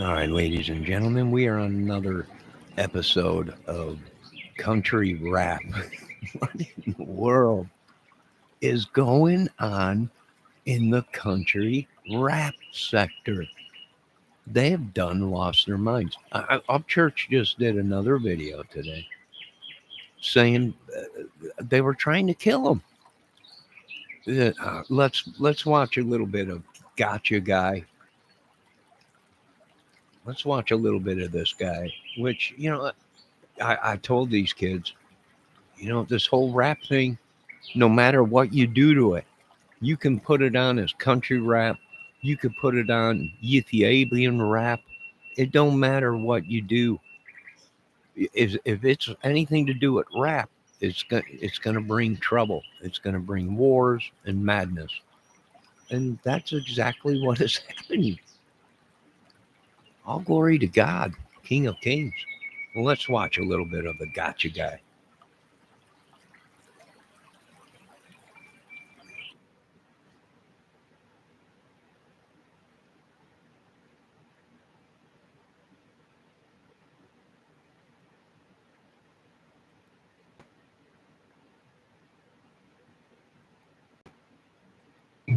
All right, ladies and gentlemen, we are on another episode of Country Rap. What in the world is going on in the country rap sector? They have done lost their minds. Up Church just did another video today saying they were trying to kill him. Let's watch a little bit of Gotcha Guy. Let's watch a little bit of this guy, which I told these kids, this whole rap thing, no matter what you do to it, you can put it on as country rap, you could put it on Ethiopian rap. It don't matter what you do. If it's anything to do with rap, it's gonna bring trouble. It's gonna bring wars and madness, and that's exactly what is happening. All glory to God, King of Kings. Well, let's watch a little bit of the Gotcha Guy.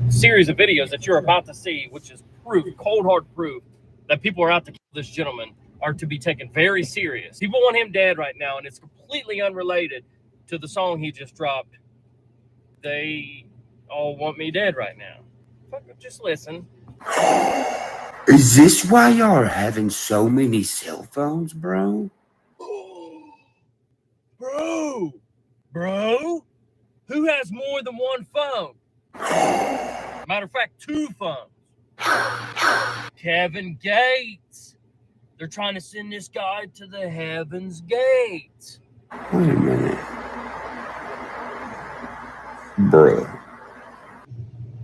Series of videos that you're about to see, which is proof, cold hard proof, that people are out to kill this gentleman, are to be taken very serious. People want him dead right now, and it's completely unrelated to the song he just dropped. They all want me dead right now. Just listen. Is this why y'all are having so many cell phones, bro? Bro, who has more than one phone? Matter of fact, two phones. Kevin Gates. They're trying to send this guy to the heaven's gates. Wait a minute. Bruh.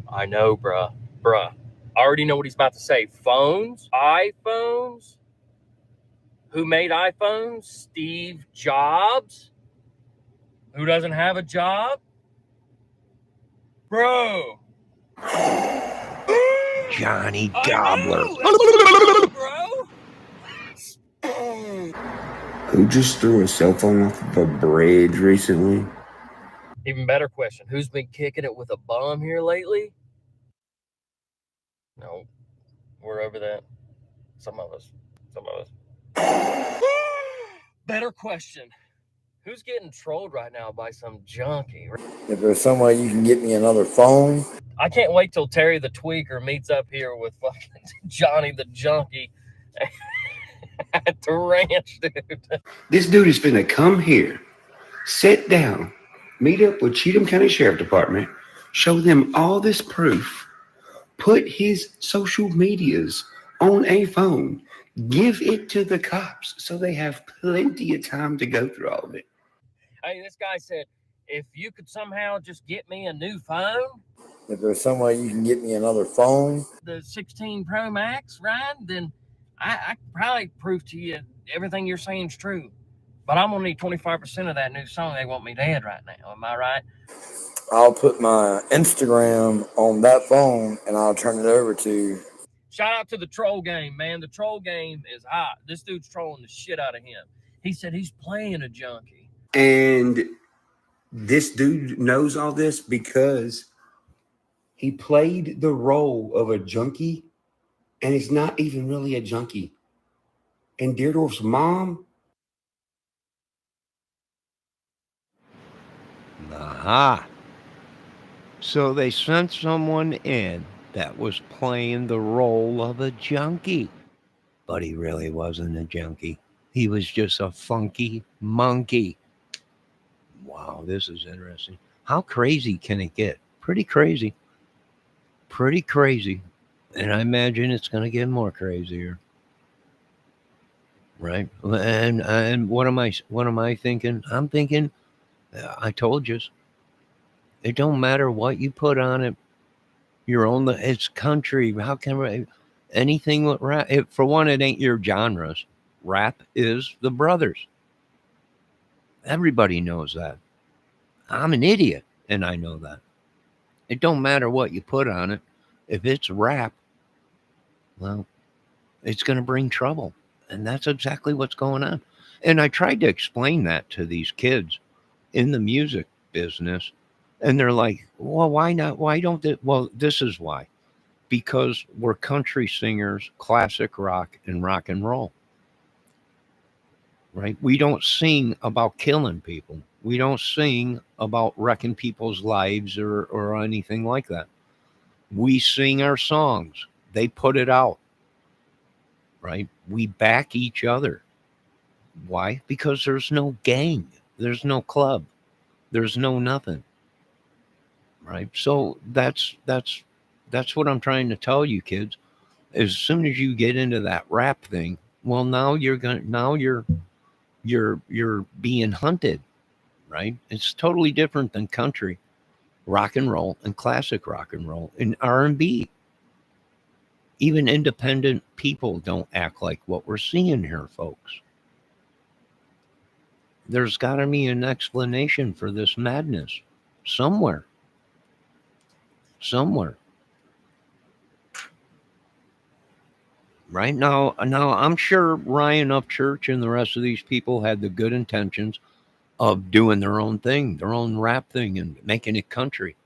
I know, bruh. I already know what he's about to say. Phones? iPhones? Who made iPhones? Steve Jobs? Who doesn't have a job? Bro. Johnny Gobbler. Bro. Who just threw a cell phone off of a bridge recently? Even better question. Who's been kicking it with a bum here lately? No. We're over that. Some of us. Better question. Who's getting trolled right now by some junkie? If there's some way you can get me another phone. I can't wait till Terry the Tweaker meets up here with fucking Johnny the Junkie at the ranch, dude. This dude is finna come here, sit down, meet up with Cheatham County Sheriff Department, show them all this proof, put his social medias on a phone, give it to the cops so they have plenty of time to go through all of it. Hey, this guy said, if you could somehow just get me a new phone. If there's some way you can get me another phone. The 16 Pro Max, right? Then I could probably prove to you everything you're saying is true. But I'm going to need 25% of that new song. They want me dead right now. Am I right? I'll put my Instagram on that phone and I'll turn it over to. Shout out to the troll game, man. The troll game is hot. This dude's trolling the shit out of him. He said he's playing a junkie. And this dude knows all this because he played the role of a junkie, and it's not even really a junkie. And Deerdorf's mom. Aha. So they sent someone in that was playing the role of a junkie. But he really wasn't a junkie. He was just a funky monkey. Wow, this is interesting. How crazy can it get? Pretty crazy. And I imagine it's going to get more crazier. Right? And what am I thinking? I'm thinking, I told you, it don't matter what you put on it. It's country. How can anything with rap? For one, it ain't your genres. Rap is the brothers. Everybody knows that. I'm an idiot, and I know that. It don't matter what you put on it. If it's rap, well, It's going to bring trouble. And that's exactly what's going on. And I tried to explain that to these kids in the music business. And they're like, well, why not? Why don't they? Well, this is why. Because we're country singers, classic rock, and rock and roll, right? We don't sing about killing people. We don't sing about wrecking people's lives or anything like that. We sing our songs. They put it out, right? We back each other. Why? Because there's no gang, there's no club, there's no nothing, right? So that's what I'm trying to tell you, kids. As soon as you get into that rap thing, well, now you're being hunted, right? It's totally different than country, rock and roll, and classic rock and roll, and R&B. Even independent people don't act like what we're seeing here, folks. There's got to be an explanation for this madness somewhere. Somewhere. Right now, I'm sure Ryan Upchurch and the rest of these people had the good intentions of doing their own thing, their own rap thing, and making it country.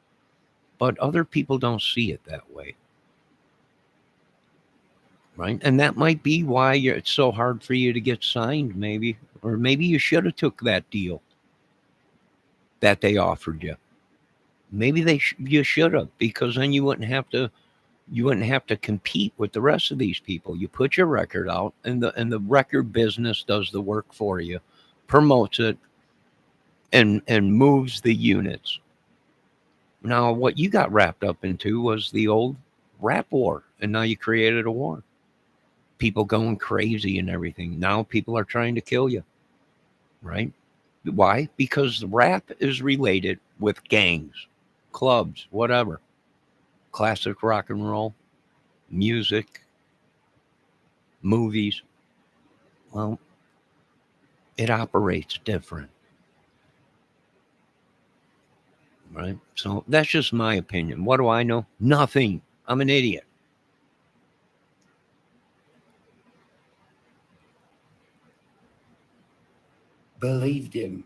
But other people don't see it that way. Right? And that might be why it's so hard for you to get signed, maybe. Or maybe you should have took that deal that they offered you. Maybe you should have, because then you wouldn't have to compete with the rest of these people. You put your record out, and the record business does the work for you, promotes it, and moves the units. Now, what you got wrapped up into was the old rap war, and now you created a war. People going crazy and everything. Now people are trying to kill you, right? Why? Because rap is related with gangs, clubs, whatever. Classic rock and roll, music, movies. Well, it operates different, right? So that's just my opinion. What do I know? Nothing. I'm an idiot. Believed him.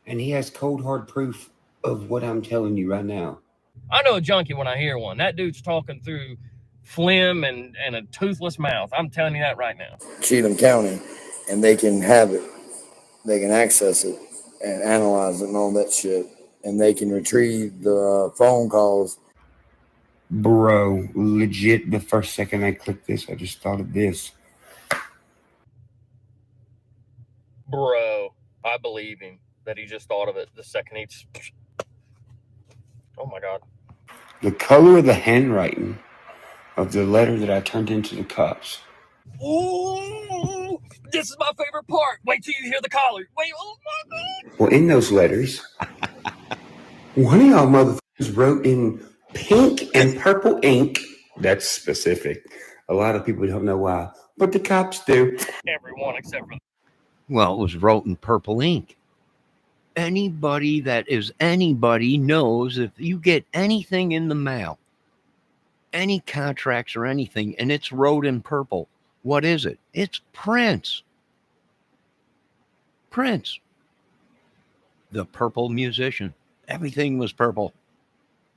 And he has cold hard proof of what I'm telling you right now. I know a junkie when I hear one. That dude's talking through phlegm and a toothless mouth. I'm telling you that right now. Cheatham County, and they can have it. They can access it and analyze it and all that shit. And they can retrieve the phone calls. Bro, legit, the first second I clicked this, I just thought of this. Bro, I believe him that he just thought of it the second he just... Oh my God. The color of the handwriting of the letter that I turned into the cops. Ooh, this is my favorite part. Wait till you hear the collar. Wait, oh my God. Well, in those letters, one of y'all motherfuckers wrote in pink and purple ink. That's specific. A lot of people don't know why, but the cops do. Everyone except for... Well, it was wrote in purple ink. Anybody that is anybody knows if you get anything in the mail, any contracts or anything, and it's wrote in purple, what is it? It's Prince. Prince. The purple musician. Everything was purple.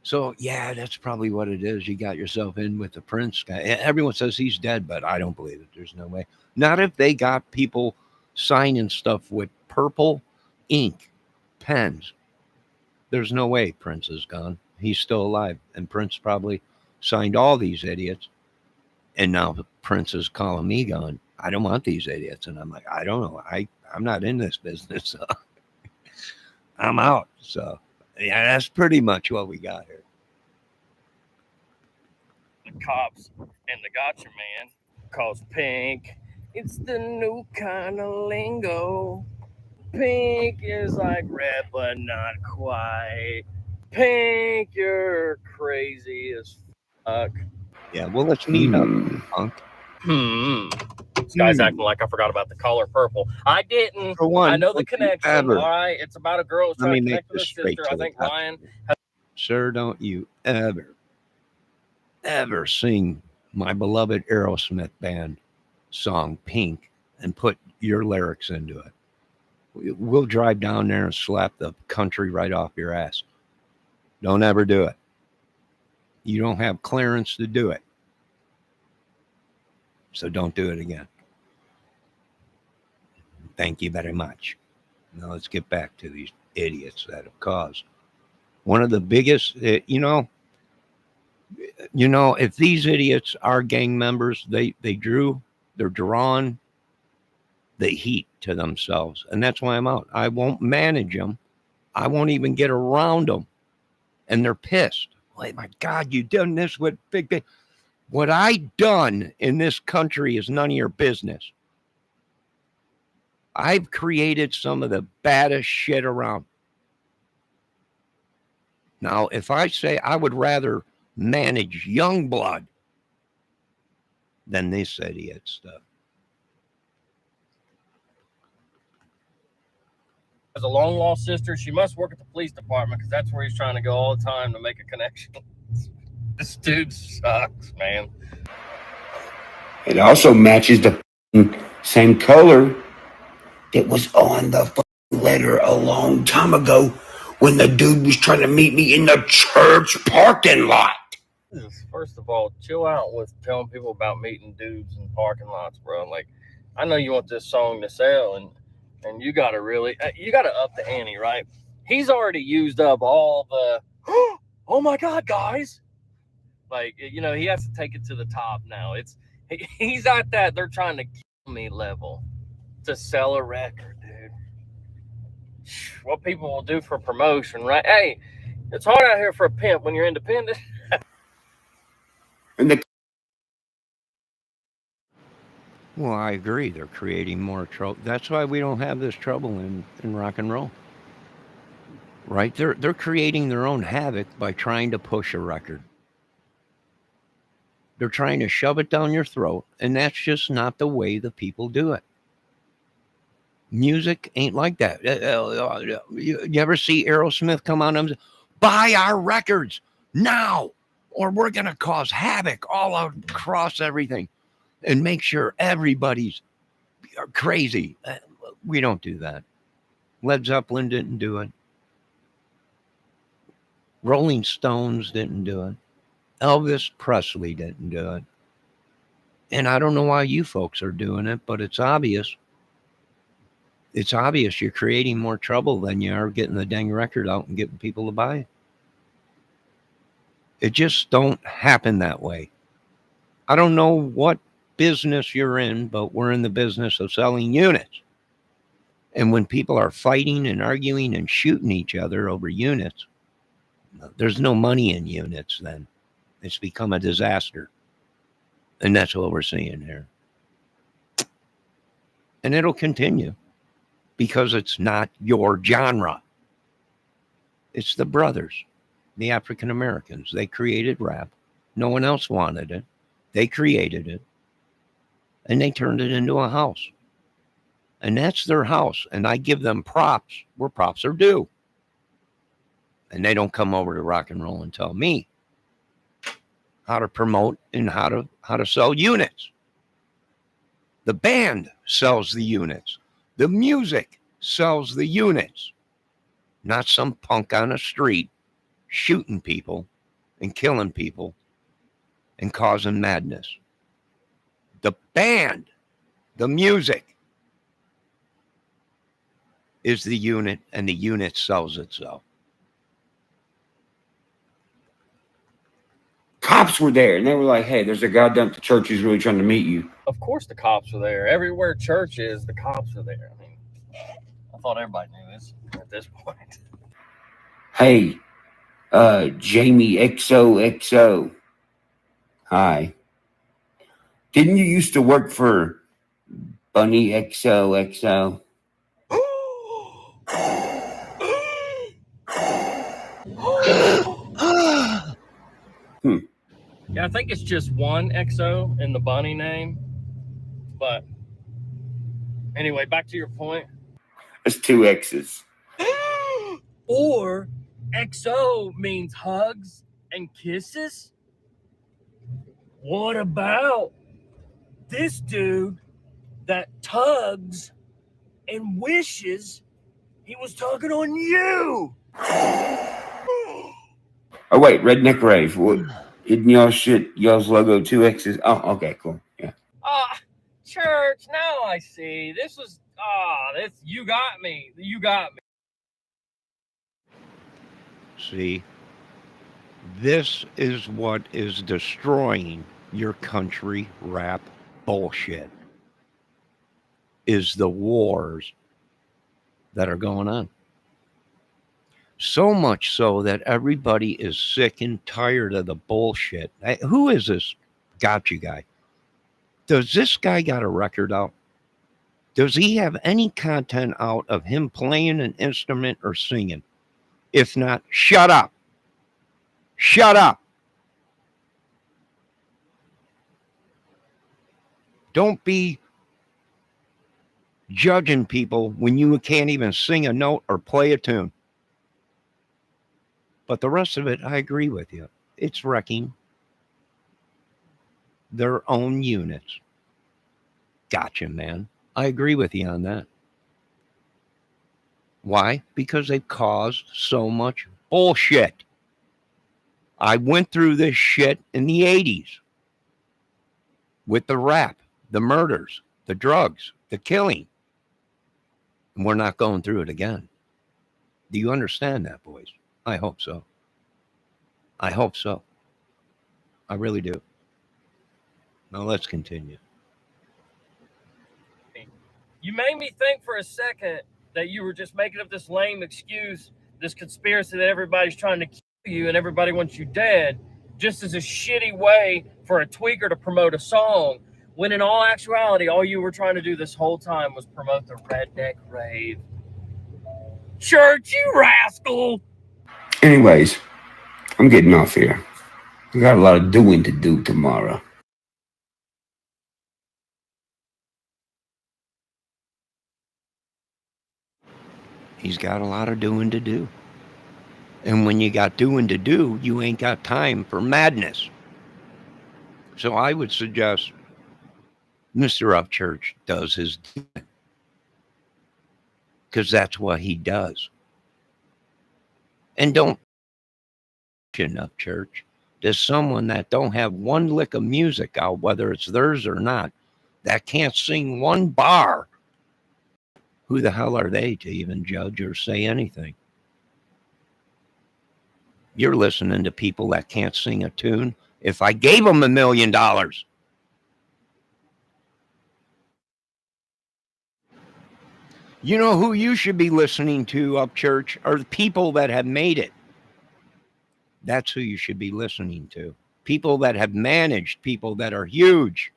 So, yeah, that's probably what it is. You got yourself in with the Prince guy. Everyone says he's dead, but I don't believe it. There's no way. Not if they got people signing stuff with purple ink, pens. There's no way Prince is gone. He's still alive. And Prince probably signed all these idiots. And now Prince is calling me going, I don't want these idiots. And I'm like, I don't know. I'm not in this business. So I'm out. So, yeah, that's pretty much what we got here. The cops and the gotcha man calls pink. It's the new kind of lingo. Pink is like red, but not quite. Pink, you're crazy as fuck. Yeah, well, let's meet up, punk. This guy's acting like I forgot about the color purple. I didn't. For one, I know the don't you connection. ever- All right, it's about a girl who's Let trying me to make connect with this her straight sister. to I the think top. Ryan. Sir, don't you ever sing my beloved Aerosmith band song, Pink, and put your lyrics into it. We'll drive down there and slap the country right off your ass. Don't ever do it. You don't have clearance to do it. So don't do it again. Thank you very much. Now let's get back to these idiots that have caused one of the biggest, if these idiots are gang members, they're drawing the heat to themselves. And that's why I'm out. I won't manage them. I won't even get around them. And they're pissed. Like, my God, you done this with big. What I done in this country is none of your business. I've created some of the baddest shit around. Now, if I say I would rather manage young blood than this idiot stuff. As a long lost sister, she must work at the police department because that's where he's trying to go all the time to make a connection. This dude sucks, man. It also matches the same color that was on the letter a long time ago when the dude was trying to meet me in the church parking lot. First of all, chill out with telling people about meeting dudes in parking lots, bro. Like, I know you want this song to sell, and you got to up the ante, right? He's already used up all the, oh my God, guys. Like, he has to take it to the top now. He's at that they're trying to kill me level to sell a record, dude. What people will do for promotion, right? Hey, it's hard out here for a pimp when you're independent. Well, I agree. They're creating more trouble. That's why we don't have this trouble in rock and roll. Right? They're creating their own havoc by trying to push a record. They're trying to shove it down your throat, and that's just not the way the people do it. Music ain't like that. You ever see Aerosmith come on and say, buy our records now, or we're going to cause havoc all across everything and make sure everybody's crazy. We don't do that. Led Zeppelin didn't do it. Rolling Stones didn't do it. Elvis Presley didn't do it. And I don't know why you folks are doing it, but it's obvious. It's obvious you're creating more trouble than you are getting the dang record out and getting people to buy it. It just don't happen that way. I don't know what business you're in, but we're in the business of selling units. And when people are fighting and arguing and shooting each other over units, there's no money in units then. It's become a disaster. And that's what we're seeing here. And it'll continue because it's not your genre. It's the brothers, the African Americans. They created rap. No one else wanted it. They created it. And they turned it into a house. And that's their house. And I give them props where props are due. And they don't come over to rock and roll and tell me how to promote and how to sell units. The band sells the units. The music sells the units. Not some punk on a street shooting people and killing people and causing madness. The band, the music is the unit, and the unit sells itself. Cops were there, and they were like, hey, there's a guy down at the church who's really trying to meet you. Of course the cops are there. Everywhere church is, the cops are there. I mean, I thought everybody knew this at this point. Hey, Jamie XOXO. Hi. Didn't you used to work for Bunny XOXO? Yeah, I think it's just one XO in the bunny name. But anyway, back to your point. It's two X's. Or XO means hugs and kisses. What about this dude that tugs and wishes he was tugging on you. Oh wait, Redneck Rave. What? Isn't y'all's logo 2X's? Oh, okay, cool. Yeah. Church, now I see. This you got me. You got me. See, this is what is destroying your country rap bullshit, is the wars that are going on. So much so that everybody is sick and tired of the bullshit. Who is this gotcha guy? Does this guy got a record out? Does he have any content out of him playing an instrument or singing? If not, shut up. Shut up. Don't be judging people when you can't even sing a note or play a tune. But the rest of it, I agree with you. It's wrecking their own units. Gotcha, man. I agree with you on that. Why? Because they've caused so much bullshit. I went through this shit in the 80s with the rap, the murders, the drugs, the killing. And we're not going through it again. Do you understand that, boys? I hope so. I hope so. I really do. Now let's continue. You made me think for a second that you were just making up this lame excuse, this conspiracy that everybody's trying to kill you and everybody wants you dead, just as a shitty way for a tweaker to promote a song, when in all actuality, all you were trying to do this whole time was promote the Redneck Rave. Church, you rascal! Anyways, I'm getting off here. I got a lot of doing to do tomorrow. He's got a lot of doing to do. And when you got doing to do, you ain't got time for madness. So I would suggest Mr. Upchurch does his, because that's what he does. And don't Upchurch. There's someone that don't have one lick of music out, whether it's theirs or not, that can't sing one bar. Who the hell are they to even judge or say anything? You're listening to people that can't sing a tune. If I gave them $1 million, you know who you should be listening to, Upchurch, are the people that have made it. That's who you should be listening to. People that have managed, people that are huge.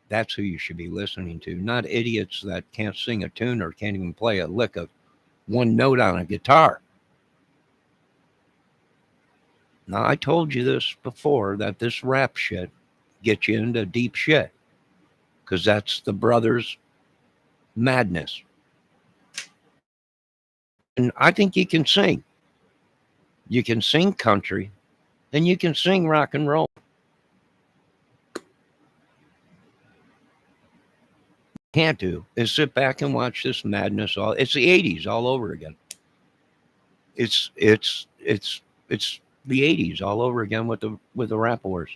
That's who you should be listening to, not idiots that can't sing a tune or can't even play a lick of one note on a guitar. Now, I told you this before, that this rap shit gets you into deep shit, because that's the brothers' madness. And I think you can sing. You can sing country, and you can sing rock and roll. Can't do is sit back and watch this madness. It's the 80s all over again. It's the 80s all over again with the rap wars.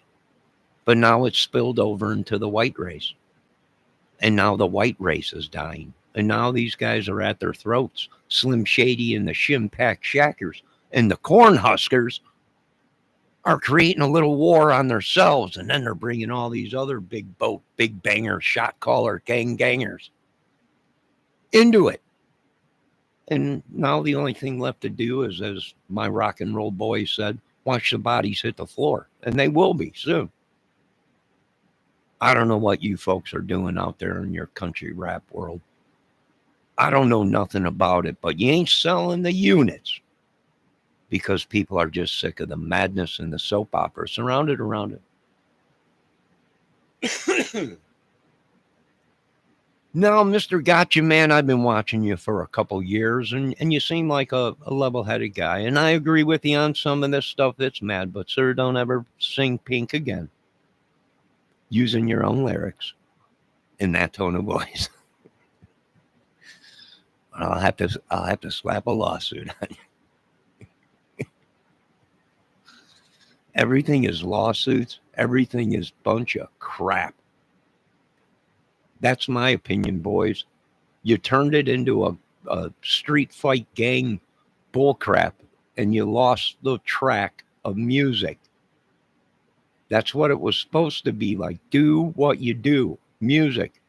But now it's spilled over into the white race. And now the white race is dying. And now these guys are at their throats. Slim Shady and the Shimpack Shackers and the Cornhuskers are creating a little war on themselves, and then they're bringing all these other big boat, big banger, shot caller, gangers into it. And now the only thing left to do is, as my rock and roll boy said, watch the bodies hit the floor. And they will be soon. I don't know what you folks are doing out there in your country rap world. I don't know nothing about it, but you ain't selling the units, because people are just sick of the madness and the soap opera surrounded around it. Now, Mr. Gotcha Man, I've been watching you for a couple years, and you seem like a level-headed guy. And I agree with you on some of this stuff that's mad, but sir, don't ever sing Pink again. using your own lyrics in that tone of voice, I'll have to slap a lawsuit on you. Everything is lawsuits. Everything is bunch of crap. That's my opinion, boys. You turned it into a street fight gang bullcrap, and you lost the track of music. That's what it was supposed to be like. Do what you do. Music.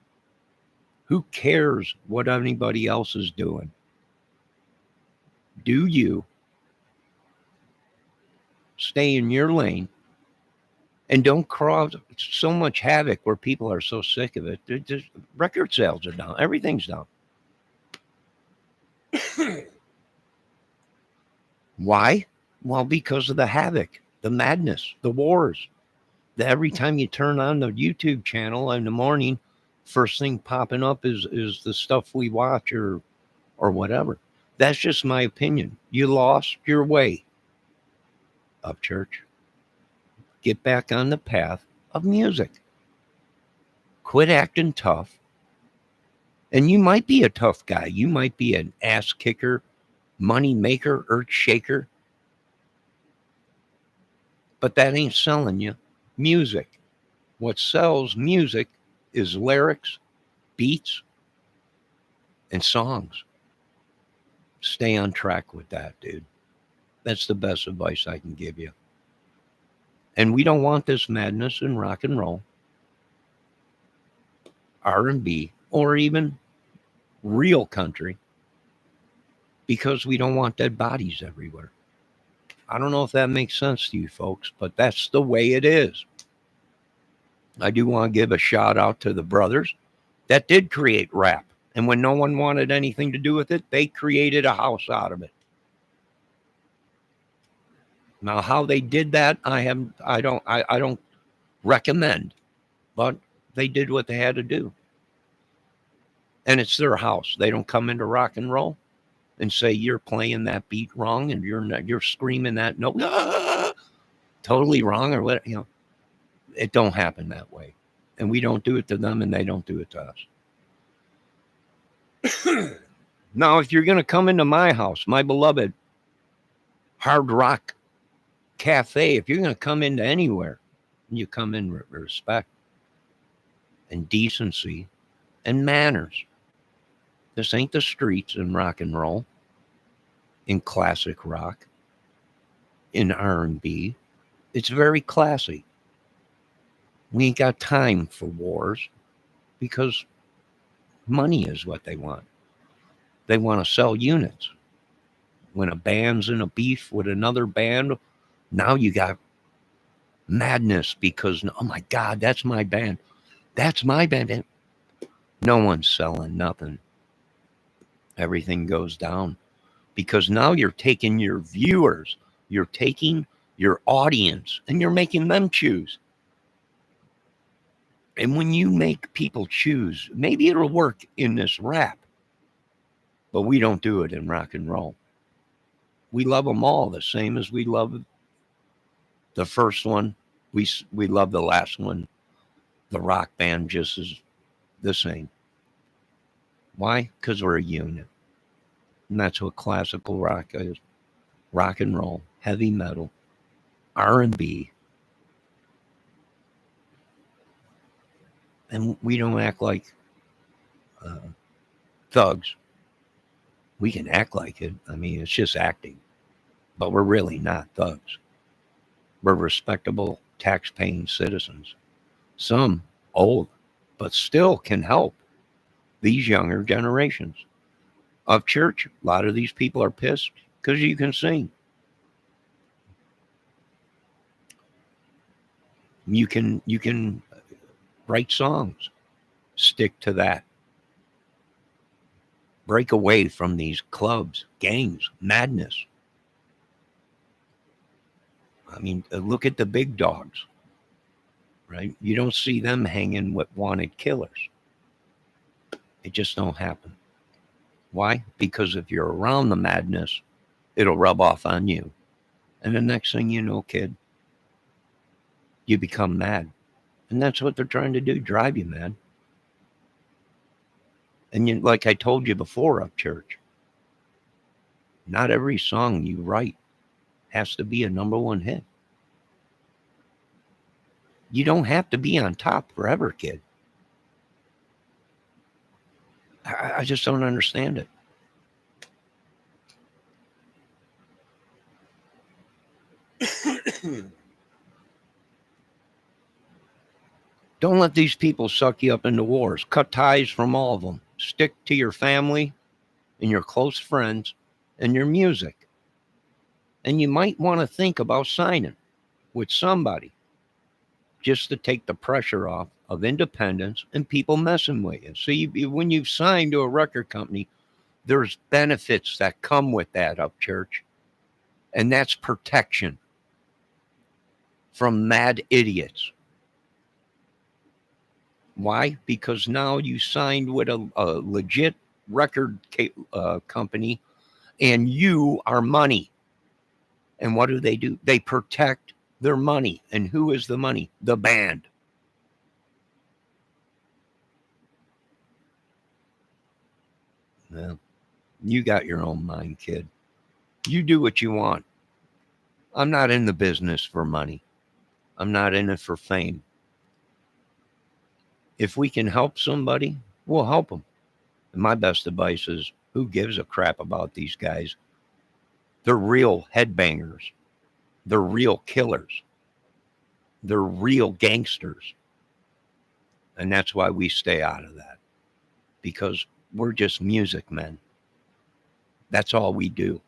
Who cares what anybody else is doing? Do you. Stay in your lane. And don't cause so much havoc where people are so sick of it. Record sales are down. Everything's down. Why? Well, because of the havoc, the madness, the wars. Every time you turn on the YouTube channel in the morning, first thing popping up is the stuff we watch or whatever. That's just my opinion. You lost your way, Up Church. Get back on the path of music. Quit acting tough. And you might be a tough guy. You might be an ass kicker, money maker, earth shaker. But that ain't selling you music. What sells music is lyrics, beats, and songs. Stay on track with that, dude. That's the best advice I can give you. And we don't want this madness in rock and roll, R&B, or even real country, because we don't want dead bodies everywhere. I don't know if that makes sense to you folks, but that's the way it is. I do want to give a shout out to the brothers that did create rap. And when no one wanted anything to do with it, they created a house out of it. Now, how they did that, I don't recommend, but they did what they had to do. And it's their house. They don't come into rock and roll and say you're playing that beat wrong and you're screaming that note totally wrong or what, it don't happen that way. And we don't do it to them and they don't do it to us. Now, if you're going to come into my house, my beloved Hard Rock Cafe, if you're going to come into anywhere, you come in with respect and decency and manners. This ain't the streets in rock and roll, in classic rock, in R&B. It's very classy. We ain't got time for wars because money is what they want. They want to sell units. When a band's in a beef with another band, now you got madness because, oh my God, that's my band. That's my band. No one's selling nothing. Everything goes down because now you're taking your viewers, you're taking your audience, and you're making them choose. And when you make people choose, maybe it'll work in this rap, but we don't do it in rock and roll. We love them all the same as we love the first one. We love the last one. The rock band just is the same. Why? Because we're a unit. And that's what classical rock is. Rock and roll, heavy metal, R&B. And we don't act like thugs. We can act like it. I mean, it's just acting. But we're really not thugs. We're respectable, tax-paying citizens. Some old, but still can help these younger generations. Of church, a lot of these people are pissed because you can sing. You can write songs. Stick to that. Break away from these clubs, gangs, madness. I mean, look at the big dogs, right? You don't see them hanging with wanted killers. It just don't happen. Why? Because if you're around the madness, it'll rub off on you. And the next thing you know, kid, you become mad. And that's what they're trying to do, drive you mad. And you, like I told you before, up church, not every song you write has to be a #1 hit. You don't have to be on top forever, kid. I just don't understand it. Don't let these people suck you up into wars. Cut ties from all of them. Stick to your family and your close friends and your music. And you might want to think about signing with somebody just to take the pressure off of independence and people messing with you. So when you've signed to a record company, there's benefits that come with that, up church. And that's protection from mad idiots. Why? Because now you signed with a legit record company and you are money. And what do? They protect their money. And who is the money? The band. Well, you got your own mind, kid. You do what you want. I'm not in the business for money. I'm not in it for fame. If we can help somebody, we'll help them. And my best advice is, who gives a crap about these guys? They're real headbangers. They're real killers. They're real gangsters. And that's why we stay out of that. Because we're just music men. That's all we do.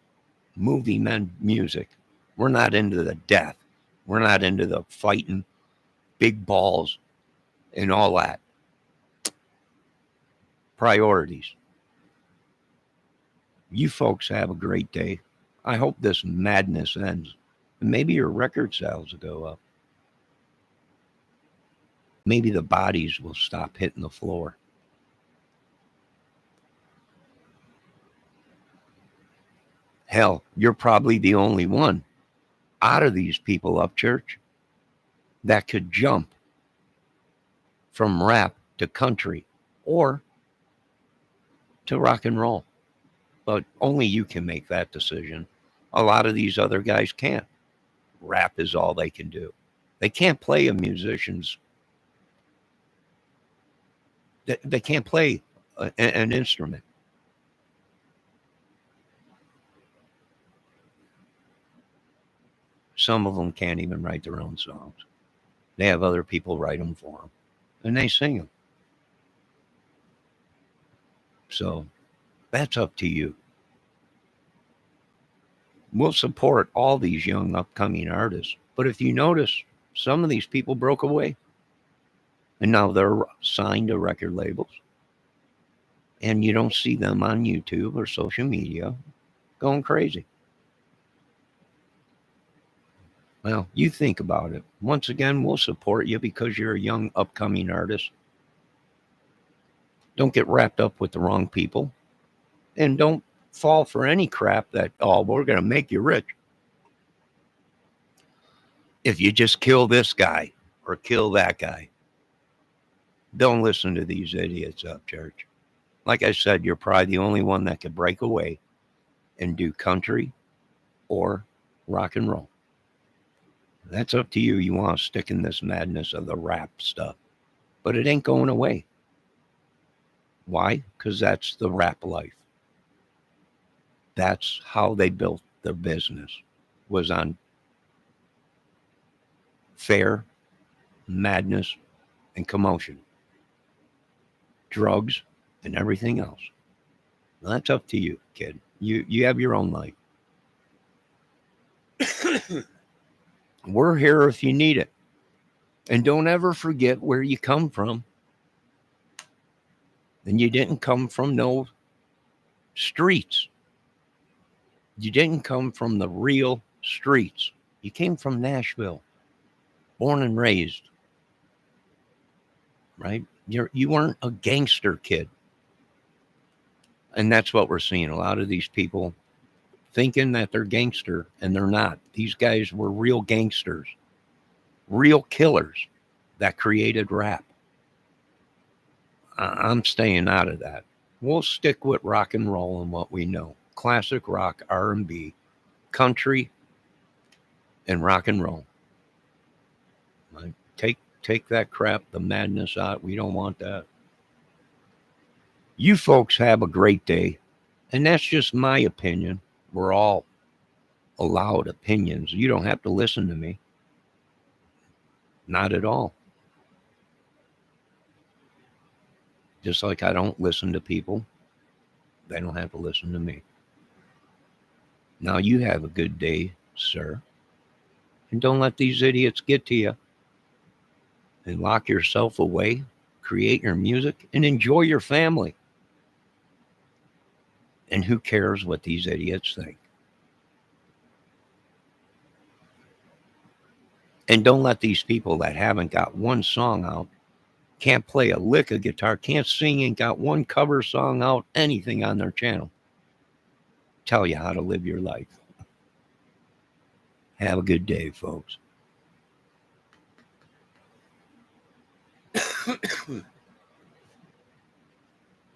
Movie men, music. We're not into the death. We're not into the fighting, big balls, and all that. Priorities. You folks have a great day. I hope this madness ends. And maybe your record sales will go up. Maybe the bodies will stop hitting the floor. Hell, you're probably the only one out of these people, up church, that could jump from rap to country or to rock and roll. But only you can make that decision. A lot of these other guys can't. Rap is all they can do. They can't play a musician's. They can't play an instrument. Some of them can't even write their own songs. They have other people write them for them, and they sing them. So that's up to you. We'll support all these young upcoming artists. But if you notice, some of these people broke away. And now they're signed to record labels. And you don't see them on YouTube or social media going crazy. Well, you think about it. Once again, we'll support you because you're a young upcoming artist. Don't get wrapped up with the wrong people. And don't fall for any crap that, oh, we're going to make you rich. If you just kill this guy or kill that guy, don't listen to these idiots up church. Like I said, you're probably the only one that could break away and do country or rock and roll. That's up to you. You want to stick in this madness of the rap stuff. But it ain't going away. Why? Because that's the rap life. That's how they built their business, was on fair, madness, and commotion. Drugs and everything else. Well, that's up to you, kid. You have your own life. We're here if you need it. And don't ever forget where you come from. And you didn't come from no streets. You didn't come from the real streets. You came from Nashville, born and raised. Right? You weren't a gangster kid. And that's what we're seeing. A lot of these people thinking that they're gangster, and they're not. These guys were real gangsters, real killers. that created rap. I'm staying out of that. We'll stick with rock and roll and what we know. Classic rock, R&B, country, and rock and roll. Like, take that crap, the madness out. We don't want that. You folks have a great day. And that's just my opinion. We're all allowed opinions. You don't have to listen to me. Not at all. Just like I don't listen to people, they don't have to listen to me. Now you have a good day, sir. And don't let these idiots get to you. And lock yourself away, create your music, and enjoy your family. And who cares what these idiots think? And don't let these people that haven't got one song out, can't play a lick of guitar, can't sing, ain't got one cover song out, anything on their channel, tell you how to live your life. Have a good day, folks.